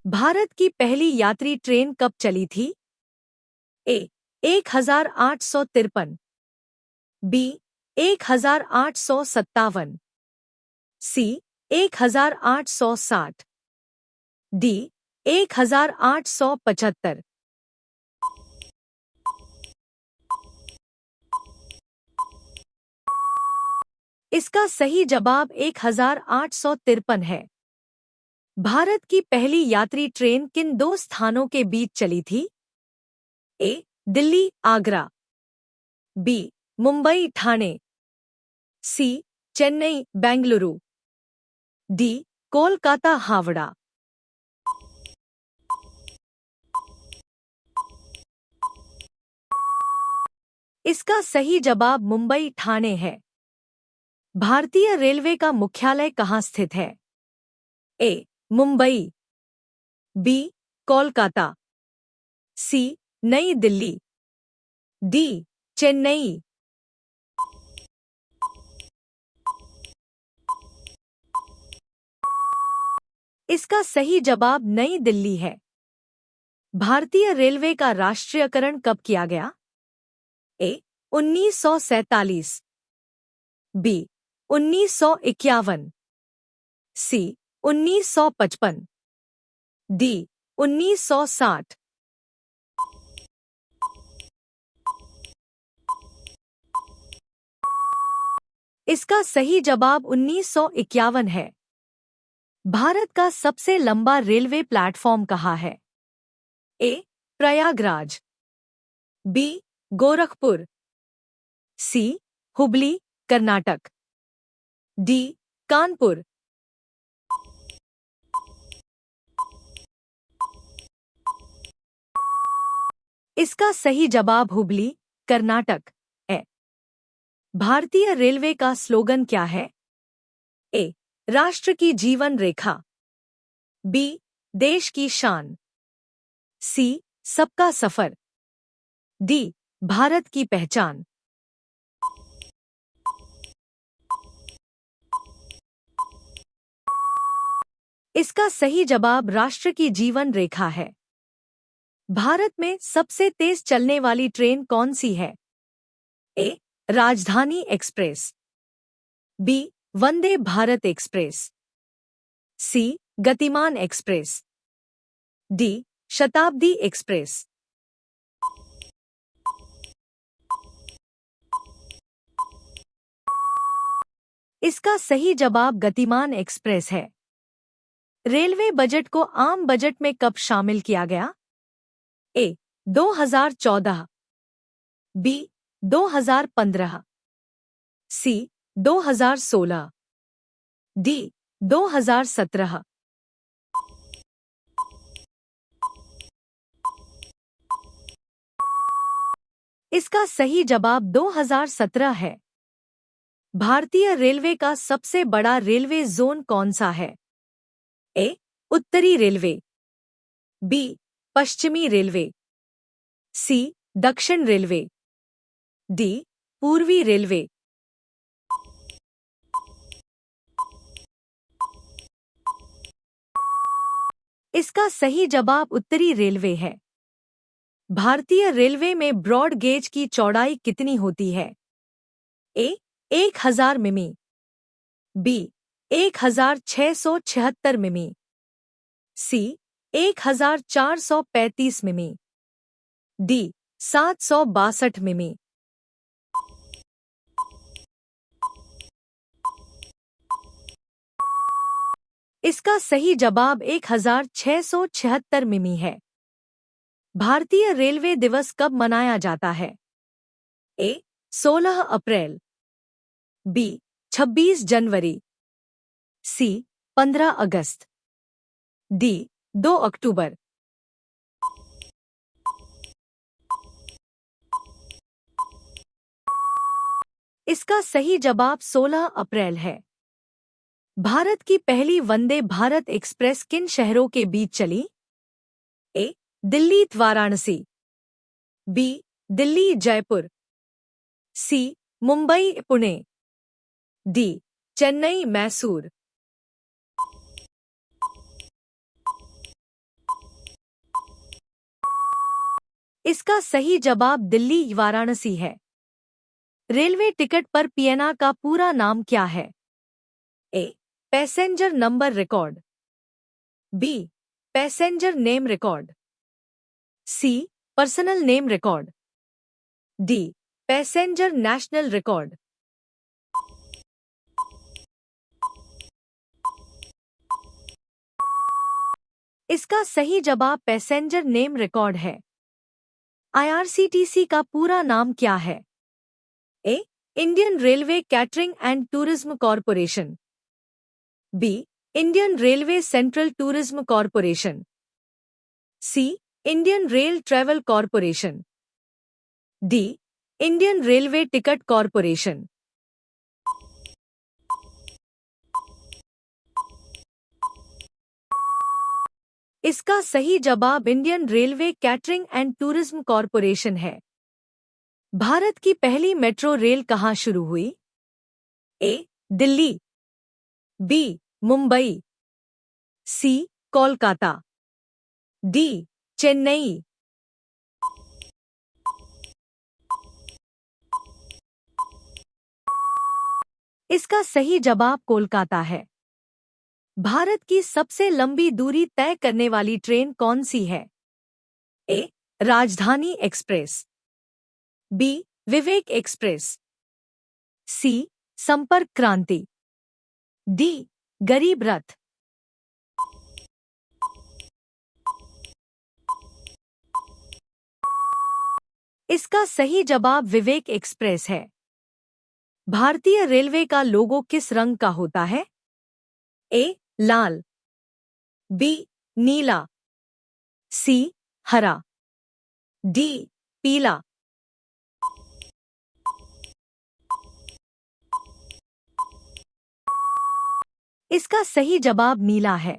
भारत की पहली यात्री ट्रेन कब चली थी? ए 1853, बी 1857, सी 1860, डी 1875। इसका सही जवाब 1853 है। भारत की पहली यात्री ट्रेन किन दो स्थानों के बीच चली थी? ए दिल्ली आगरा, बी मुंबई ठाणे, सी चेन्नई बेंगलुरु, डी कोलकाता हावड़ा। इसका सही जवाब मुंबई ठाणे है। भारतीय रेलवे का मुख्यालय कहाँ स्थित है? ए मुंबई, बी कोलकाता, सी नई दिल्ली, डी चेन्नई। इसका सही जवाब नई दिल्ली है। भारतीय रेलवे का राष्ट्रीयकरण कब किया गया? ए 1947, बी 1951, सी 1955, डी 1960। इसका सही जवाब 1951 है। भारत का सबसे लंबा रेलवे प्लेटफॉर्म कहाँ है? ए प्रयागराज, बी गोरखपुर, सी हुबली कर्नाटक, डी कानपुर। इसका सही जवाब हुबली कर्नाटक है। भारतीय रेलवे का स्लोगन क्या है? ए राष्ट्र की जीवन रेखा, बी देश की शान, सी सबका सफर, डी भारत की पहचान। इसका सही जवाब राष्ट्र की जीवन रेखा है। भारत में सबसे तेज चलने वाली ट्रेन कौन सी है? ए राजधानी express, B Vande Bharat express, सी गतिमान एक्सप्रेस, डी शताब्दी एक्सप्रेस। इसका सही जवाब गतिमान एक्सप्रेस है। रेलवे बजट को आम बजट में कब शामिल किया गया? ए 2014, बी 2015, सी 2016, डी 2017। इसका सही जवाब 2017 है। भारतीय रेलवे का सबसे बड़ा रेलवे जोन कौन सा है? ए उत्तरी रेलवे, बी पश्चिमी रेलवे, सी दक्षिण रेलवे, डी पूर्वी रेलवे। इसका सही जवाब उत्तरी रेलवे है। भारतीय रेलवे में ब्रॉड गेज की चौड़ाई कितनी होती है? ए 1000 मिमी, बी 1676 मिमी, सी 1435 मिमी, डी 762 मिमी। इसका सही जवाब 1676 मिमी है। भारतीय रेलवे दिवस कब मनाया जाता है? ए 16 अप्रैल, बी 26 जनवरी, सी 15 अगस्त, डी 2 अक्टूबर। इसका सही जवाब 16 अप्रैल है। भारत की पहली वंदे भारत एक्सप्रेस किन शहरों के बीच चली? ए दिल्ली वाराणसी, बी दिल्ली जयपुर, सी मुंबई पुणे, डी चेन्नई मैसूर। इसका सही जवाब दिल्ली वाराणसी है। रेलवे टिकट पर पीएनआर का पूरा नाम क्या है? A. Passenger number record, B. Passenger name record, C. Personal name record, D. Passenger national record. इसका सही जवाब पैसेंजर नेम रिकॉर्ड है। आईआरसीटीसी का पूरा नाम क्या है? A. Indian railway catering and tourism corporation, B. Indian railway central tourism corporation, C. Indian rail travel corporation, D. Indian railway ticket corporation. इसका सही जवाब Indian railway catering and tourism corporation है। भारत की पहली मेट्रो रेल कहाँ शुरू हुई? ए. Delhi, B. Mumbai, सी. Kolkata, D. Chennai. इसका सही जवाब कोलकाता है। भारत की सबसे लंबी दूरी तय करने वाली ट्रेन कौन सी है? ए. राजधानी एक्सप्रेस, बी. विवेक एक्सप्रेस, सी. संपर्क क्रांति, डी. गरीब रथ। इसका सही जवाब विवेक एक्सप्रेस है। भारतीय रेलवे का लोगो किस रंग का होता है? ए. लाल, बी. नीला, सी. हरा, डी. पीला। इसका सही जवाब नीला है।